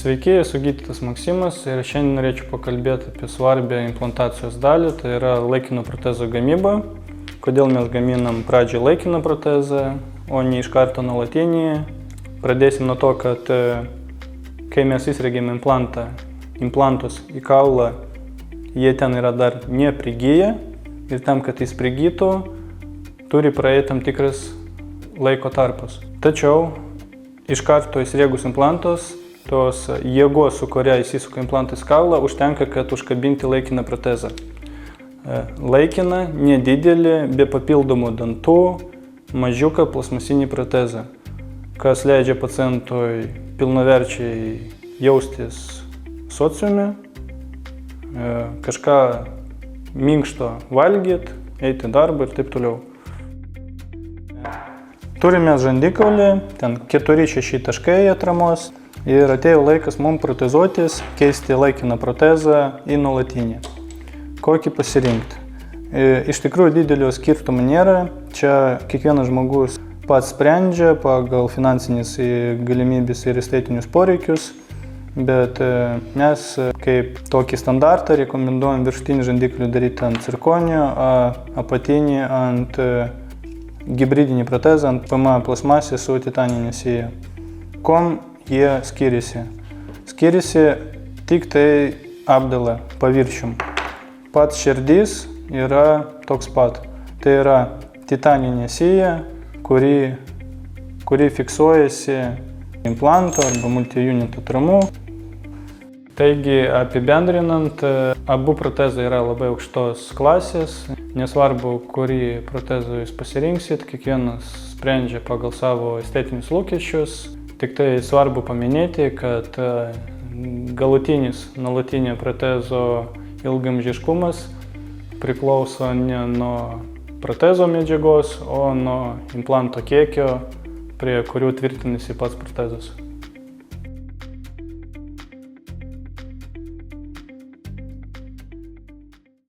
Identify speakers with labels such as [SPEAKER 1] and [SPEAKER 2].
[SPEAKER 1] Sveiki, esu gydytojas Maksimas ir šiandien norėčiau pakalbėti apie svarbią implantacijos dalį, tai yra laikino protezo gamyba. Kodėl mes gaminam pradžiai laikiną protezą, o ne iš karto nuolatinį. Pradėsim nuo to, kad kai mes įsregėm implantus į kaulą, jie ten yra dar neprigyję ir tam, kad jis prigytų, turi praeiti tam tikras laiko tarpas. Tačiau iš karto įsriegus implantus, tos jėgos, su kuria įsisuka implantas į kaulą, užtenka, kad užkabinti laikiną protezą. Laikiną, nedidelį, be papildomų dantų, mažiuką plastmasinį protezą, kas leidžia pacientui pilnaverčiai jaustis sociume, kažką minkšto valgyti, eiti į darbą ir taip toliau. Turime žandikaulį, ten 4-6 taškai atramos ir atėjo laikas mums protezuotis, keisti laikiną protezą į nuolatinį. Kokį pasirinkti? Iš tikrųjų didelio skirtumo nėra, čia kiekvienas žmogus pats sprendžia pagal finansinės galimybės ir estetinius poreikius, bet mes kaip tokį standartą rekomenduojam viršutinį žandikaulį daryti ant cirkonio, apatinį ant hibridinį protezą ant PMA plastmasės su titaninė sėja. Kuom jie skiriasi? Skiriasi tik tai apdala paviršium. Pats širdis yra toks pat. Tai yra titaninė sėja, kuri fiksuojasi implanto arba multi-unit atramu. Taigi, apibendrinant, abu protezai yra labai aukštos klasės. Nesvarbu, kurį protezą jūs pasirinksit, kiekvienas sprendžia pagal savo estetinius lūkesčius. Tik tai svarbu paminėti, kad galutinis nuolatinio protezo ilgaamžiškumas priklauso ne nuo protezo medžiagos, o nuo implanto kiekio, prie kurių tvirtinasi pats protezas.